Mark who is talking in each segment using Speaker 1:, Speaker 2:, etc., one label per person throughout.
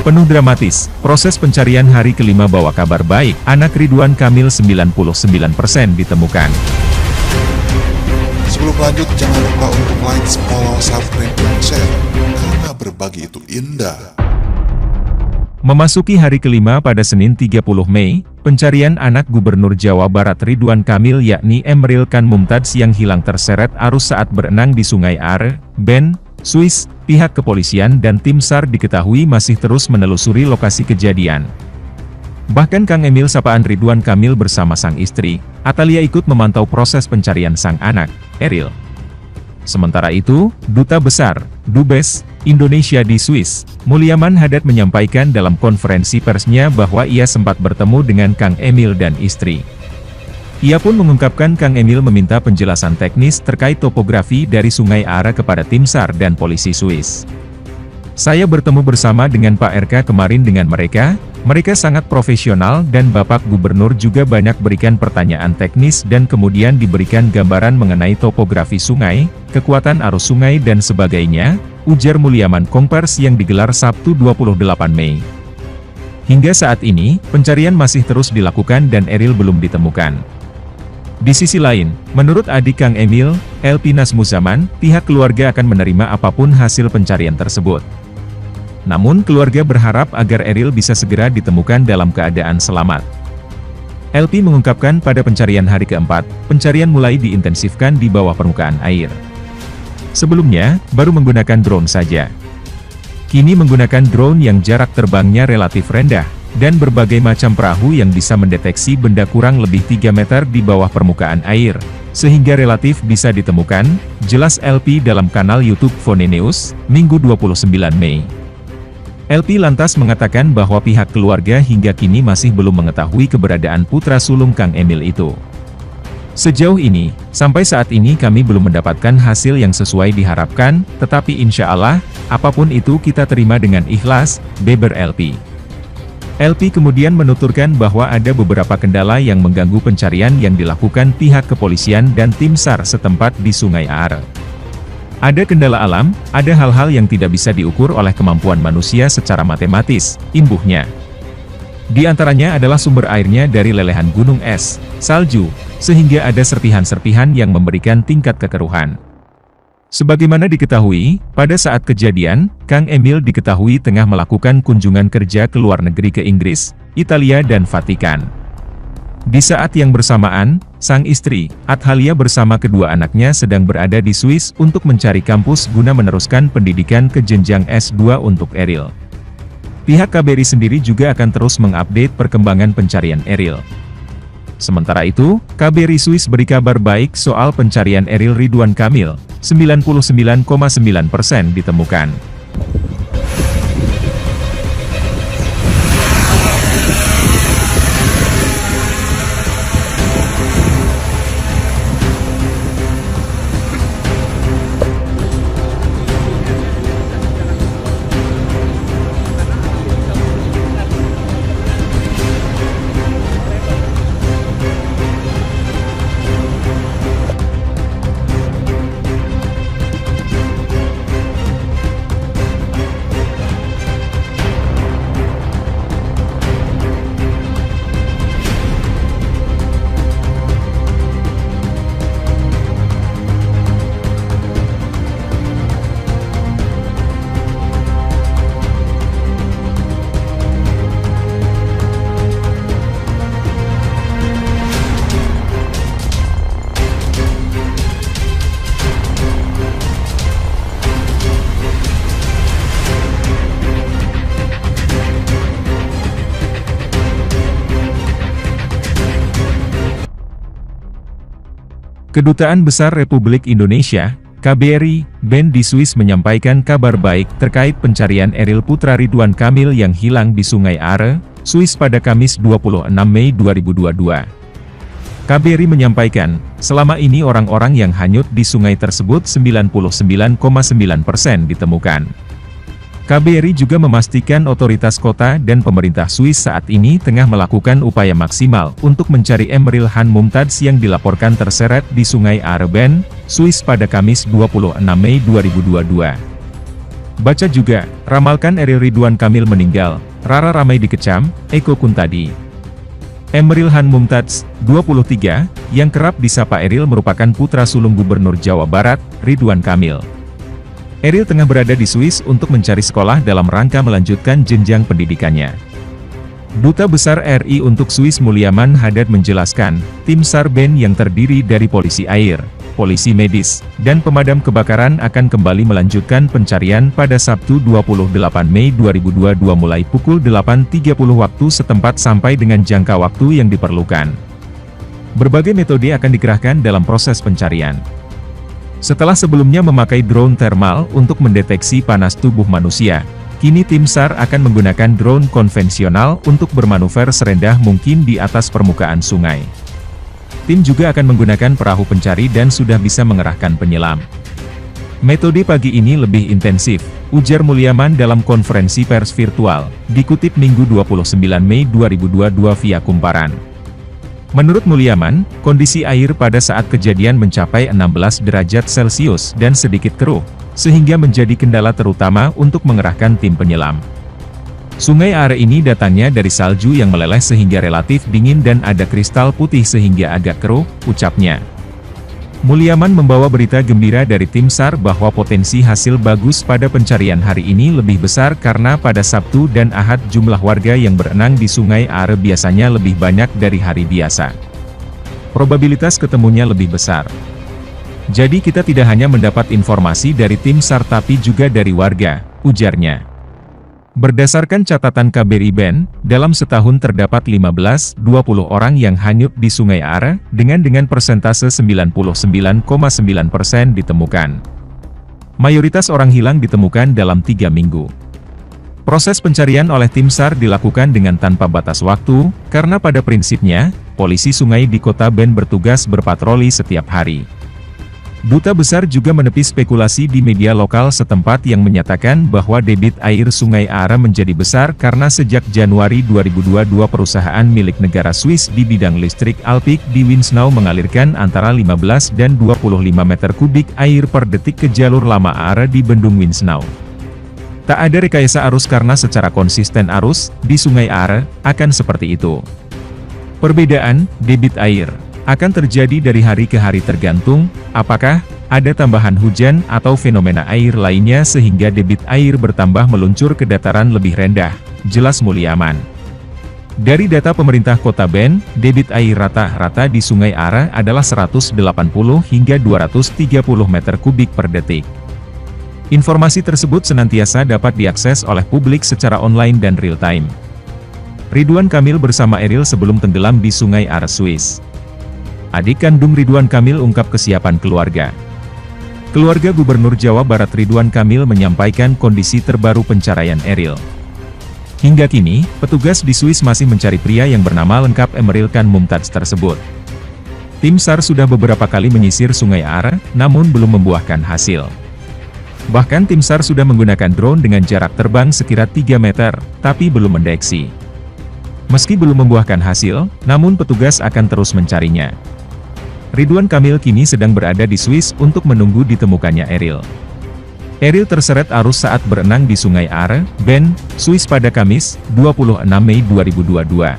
Speaker 1: Penuh dramatis, proses pencarian hari kelima bawa kabar baik, anak Ridwan Kamil 99% ditemukan.
Speaker 2: Sebelum lanjut, jangan lupa untuk like, follow, subscribe, dan share, karena berbagi itu indah.
Speaker 1: Memasuki hari kelima pada Senin 30 Mei, pencarian anak Gubernur Jawa Barat Ridwan Kamil yakni Emeril Khan Mumtaz yang hilang terseret arus saat berenang di Sungai Are, Bern, Swiss. Pihak kepolisian dan tim SAR diketahui masih terus menelusuri lokasi kejadian. Bahkan Kang Emil sapaan Ridwan Kamil bersama sang istri, Atalia ikut memantau proses pencarian sang anak, Eril. Sementara itu, Duta Besar, Dubes, Indonesia di Swiss, Mulyaman Hadad menyampaikan dalam konferensi persnya bahwa ia sempat bertemu dengan Kang Emil dan istri. Ia pun mengungkapkan Kang Emil meminta penjelasan teknis terkait topografi dari Sungai Are kepada tim SAR dan polisi Swiss. Saya bertemu bersama dengan Pak RK kemarin dengan mereka sangat profesional dan Bapak Gubernur juga banyak berikan pertanyaan teknis dan kemudian diberikan gambaran mengenai topografi sungai, kekuatan arus sungai dan sebagainya, ujar Mulyaman Konvers yang digelar Sabtu 28 Mei. Hingga saat ini, pencarian masih terus dilakukan dan Eril belum ditemukan. Di sisi lain, menurut adik Kang Emil, Elpi Nazmuzaman, pihak keluarga akan menerima apapun hasil pencarian tersebut. Namun keluarga berharap agar Eril bisa segera ditemukan dalam keadaan selamat. Elpi mengungkapkan pada pencarian hari keempat, pencarian mulai diintensifkan di bawah permukaan air. Sebelumnya, baru menggunakan drone saja. Kini menggunakan drone yang jarak terbangnya relatif rendah, dan berbagai macam perahu yang bisa mendeteksi benda kurang lebih 3 meter di bawah permukaan air, sehingga relatif bisa ditemukan, jelas LP dalam kanal YouTube Fone News, Minggu 29 Mei. LP lantas mengatakan bahwa pihak keluarga hingga kini masih belum mengetahui keberadaan putra sulung Kang Emil itu. Sejauh ini, sampai saat ini kami belum mendapatkan hasil yang sesuai diharapkan, tetapi insya Allah, apapun itu kita terima dengan ikhlas, beber LP. LP kemudian menuturkan bahwa ada beberapa kendala yang mengganggu pencarian yang dilakukan pihak kepolisian dan tim SAR setempat di Sungai Are. Ada kendala alam, ada hal-hal yang tidak bisa diukur oleh kemampuan manusia secara matematis, imbuhnya. Di antaranya adalah sumber airnya dari lelehan gunung es, salju, sehingga ada serpihan-serpihan yang memberikan tingkat kekeruhan. Sebagaimana diketahui, pada saat kejadian, Kang Emil diketahui tengah melakukan kunjungan kerja ke luar negeri ke Inggris, Italia dan Vatikan. Di saat yang bersamaan, sang istri, Athalia bersama kedua anaknya sedang berada di Swiss untuk mencari kampus guna meneruskan pendidikan ke jenjang S2 untuk Eril. Pihak KBRI sendiri juga akan terus mengupdate perkembangan pencarian Eril. Sementara itu, KBRI Swiss beri kabar baik soal pencarian Eril Ridwan Kamil, 99,9% ditemukan. Kedutaan Besar Republik Indonesia, KBRI, Bern di Swiss menyampaikan kabar baik terkait pencarian Eril putra Ridwan Kamil yang hilang di Sungai Are, Swiss pada Kamis 26 Mei 2022. KBRI menyampaikan, selama ini orang-orang yang hanyut di sungai tersebut 99,9% ditemukan. KBRI juga memastikan otoritas kota dan pemerintah Swiss saat ini tengah melakukan upaya maksimal untuk mencari Emeril Khan Mumtaz yang dilaporkan terseret di Sungai Are, Bern, Swiss pada Kamis 26 Mei 2022. Baca juga, ramalkan Eril Ridwan Kamil meninggal, Rara ramai dikecam, Eko Kuntadi. Emeril Han Mumtaz, 23, yang kerap disapa Eril merupakan putra sulung Gubernur Jawa Barat, Ridwan Kamil. Eril tengah berada di Swiss untuk mencari sekolah dalam rangka melanjutkan jenjang pendidikannya. Duta Besar RI untuk Swiss Mulyaman Haddad menjelaskan, tim SAR BEN yang terdiri dari polisi air, polisi medis, dan pemadam kebakaran akan kembali melanjutkan pencarian pada Sabtu 28 Mei 2022 mulai pukul 8.30 waktu setempat sampai dengan jangka waktu yang diperlukan. Berbagai metode akan dikerahkan dalam proses pencarian. Setelah sebelumnya memakai drone thermal untuk mendeteksi panas tubuh manusia, kini tim SAR akan menggunakan drone konvensional untuk bermanuver serendah mungkin di atas permukaan sungai. Tim juga akan menggunakan perahu pencari dan sudah bisa mengerahkan penyelam. Metode pagi ini lebih intensif, ujar Mulyaman dalam konferensi pers virtual, dikutip Minggu 29 Mei 2022 via Kumparan. Menurut Mulyaman, kondisi air pada saat kejadian mencapai 16 derajat Celcius dan sedikit keruh, sehingga menjadi kendala terutama untuk mengerahkan tim penyelam. Sungai Are ini datangnya dari salju yang meleleh sehingga relatif dingin dan ada kristal putih sehingga agak keruh, ucapnya. Mulyaman membawa berita gembira dari tim SAR bahwa potensi hasil bagus pada pencarian hari ini lebih besar karena pada Sabtu dan Ahad jumlah warga yang berenang di Sungai Are biasanya lebih banyak dari hari biasa. Probabilitas ketemunya lebih besar. Jadi kita tidak hanya mendapat informasi dari tim SAR tapi juga dari warga, ujarnya. Berdasarkan catatan KBRI BEN, dalam setahun terdapat 15-20 orang yang hanyut di Sungai Are, dengan persentase 99,9% ditemukan. Mayoritas orang hilang ditemukan dalam 3 minggu. Proses pencarian oleh tim SAR dilakukan dengan tanpa batas waktu, karena pada prinsipnya, polisi sungai di kota BEN bertugas berpatroli setiap hari. Duta Besar juga menepis spekulasi di media lokal setempat yang menyatakan bahwa debit air Sungai Are menjadi besar karena sejak Januari 2022 perusahaan milik negara Swiss di bidang listrik Alpiq di Winsnau mengalirkan antara 15 dan 25 meter kubik air per detik ke jalur lama Are di Bendung Winsnau. Tak ada rekayasa arus karena secara konsisten arus di Sungai Are akan seperti itu. Perbedaan debit air akan terjadi dari hari ke hari tergantung, apakah ada tambahan hujan atau fenomena air lainnya sehingga debit air bertambah meluncur ke dataran lebih rendah, jelas Mulyaman. Dari data pemerintah kota BEN, debit air rata-rata di Sungai Are adalah 180 hingga 230 meter kubik per detik. Informasi tersebut senantiasa dapat diakses oleh publik secara online dan real-time. Ridwan Kamil bersama Eril sebelum tenggelam di Sungai Are Swiss. Adik kandung Ridwan Kamil ungkap kesiapan keluarga. Keluarga Gubernur Jawa Barat Ridwan Kamil menyampaikan kondisi terbaru pencarian Eril. Hingga kini, petugas di Swiss masih mencari pria yang bernama lengkap Emeril Khan Mumtaz tersebut. Tim SAR sudah beberapa kali menyisir Sungai Are, namun belum membuahkan hasil. Bahkan tim SAR sudah menggunakan drone dengan jarak terbang sekira 3 meter, tapi belum mendeteksi. Meski belum membuahkan hasil, namun petugas akan terus mencarinya. Ridwan Kamil kini sedang berada di Swiss untuk menunggu ditemukannya Eril. Eril terseret arus saat berenang di Sungai Are, BEN, Swiss pada Kamis, 26 Mei 2022.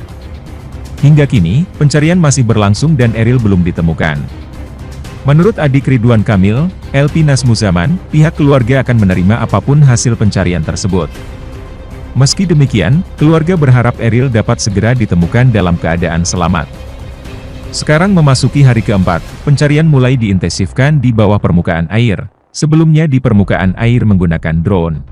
Speaker 1: Hingga kini, pencarian masih berlangsung dan Eril belum ditemukan. Menurut adik Ridwan Kamil, LP Nasmuzaman, pihak keluarga akan menerima apapun hasil pencarian tersebut. Meski demikian, keluarga berharap Eril dapat segera ditemukan dalam keadaan selamat. Sekarang memasuki hari keempat, pencarian mulai diintensifkan di bawah permukaan air, sebelumnya di permukaan air menggunakan drone.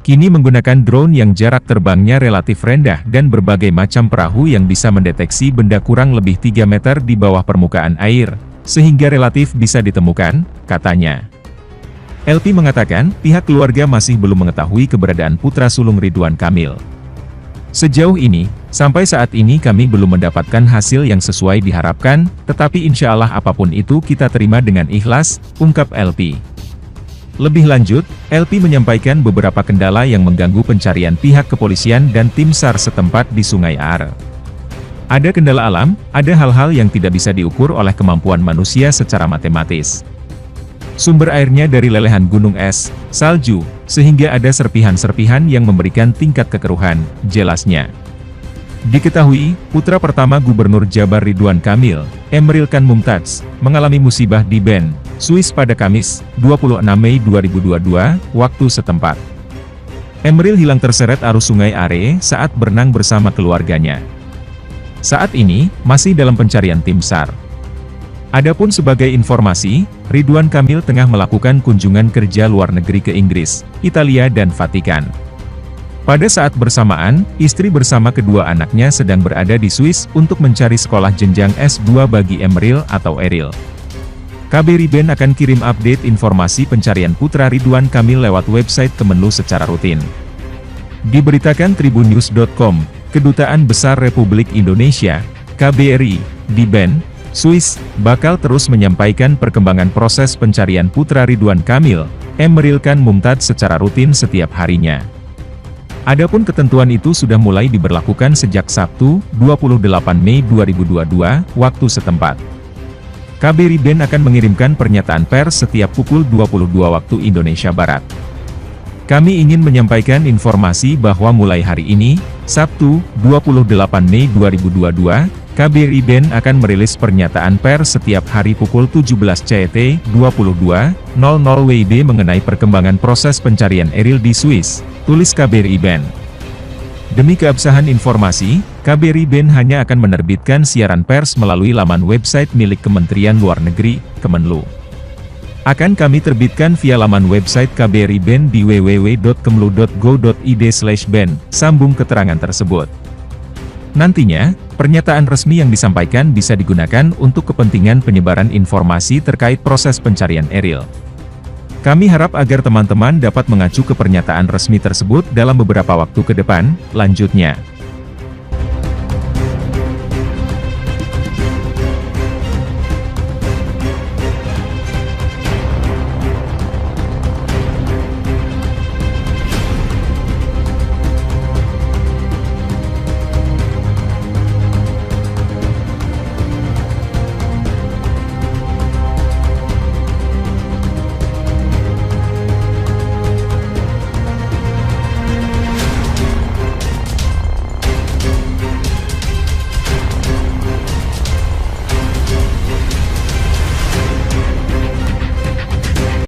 Speaker 1: Kini menggunakan drone yang jarak terbangnya relatif rendah dan berbagai macam perahu yang bisa mendeteksi benda kurang lebih 3 meter di bawah permukaan air, sehingga relatif bisa ditemukan, katanya. LP mengatakan, pihak keluarga masih belum mengetahui keberadaan putra sulung Ridwan Kamil. Sejauh ini, sampai saat ini kami belum mendapatkan hasil yang sesuai diharapkan, tetapi insya Allah apapun itu kita terima dengan ikhlas, ungkap LP. Lebih lanjut, LP menyampaikan beberapa kendala yang mengganggu pencarian pihak kepolisian dan tim SAR setempat di Sungai Are. Ada kendala alam, ada hal-hal yang tidak bisa diukur oleh kemampuan manusia secara matematis. Sumber airnya dari lelehan gunung es, salju, sehingga ada serpihan-serpihan yang memberikan tingkat kekeruhan, jelasnya. Diketahui, putra pertama Gubernur Jabar Ridwan Kamil, Emril Khan Mumtaz, mengalami musibah di Bern, Swiss pada Kamis, 26 Mei 2022, waktu setempat. Emril hilang terseret arus sungai Are saat berenang bersama keluarganya. Saat ini, masih dalam pencarian tim SAR. Adapun sebagai informasi, Ridwan Kamil tengah melakukan kunjungan kerja luar negeri ke Inggris, Italia dan Vatikan. Pada saat bersamaan, istri bersama kedua anaknya sedang berada di Swiss untuk mencari sekolah jenjang S2 bagi Emril atau Eril. KBRI BEN akan kirim update informasi pencarian putra Ridwan Kamil lewat website Kemenlu secara rutin. Diberitakan tribunnews.com, Kedutaan Besar Republik Indonesia, KBRI, di Bern, Swiss, bakal terus menyampaikan perkembangan proses pencarian putra Ridwan Kamil, Emril Khan Mumtaz secara rutin setiap harinya. Adapun ketentuan itu sudah mulai diberlakukan sejak Sabtu, 28 Mei 2022, waktu setempat. KBRI BEN akan mengirimkan pernyataan pers setiap pukul 22 waktu Indonesia Barat. Kami ingin menyampaikan informasi bahwa mulai hari ini, Sabtu, 28 Mei 2022, KBRI BEN akan merilis pernyataan pers setiap hari pukul 17 CT 22.00 WIB mengenai perkembangan proses pencarian Eril di Swiss, tulis KBRI BEN. Demi keabsahan informasi, KBRI BEN hanya akan menerbitkan siaran pers melalui laman website milik Kementerian Luar Negeri, Kemenlu. Akan kami terbitkan via laman website KBRI BEN di www.kemlu.go.id/ben, sambung keterangan tersebut. Nantinya, pernyataan resmi yang disampaikan bisa digunakan untuk kepentingan penyebaran informasi terkait proses pencarian Eril. Kami harap agar teman-teman dapat mengacu ke pernyataan resmi tersebut dalam beberapa waktu ke depan, lanjutnya.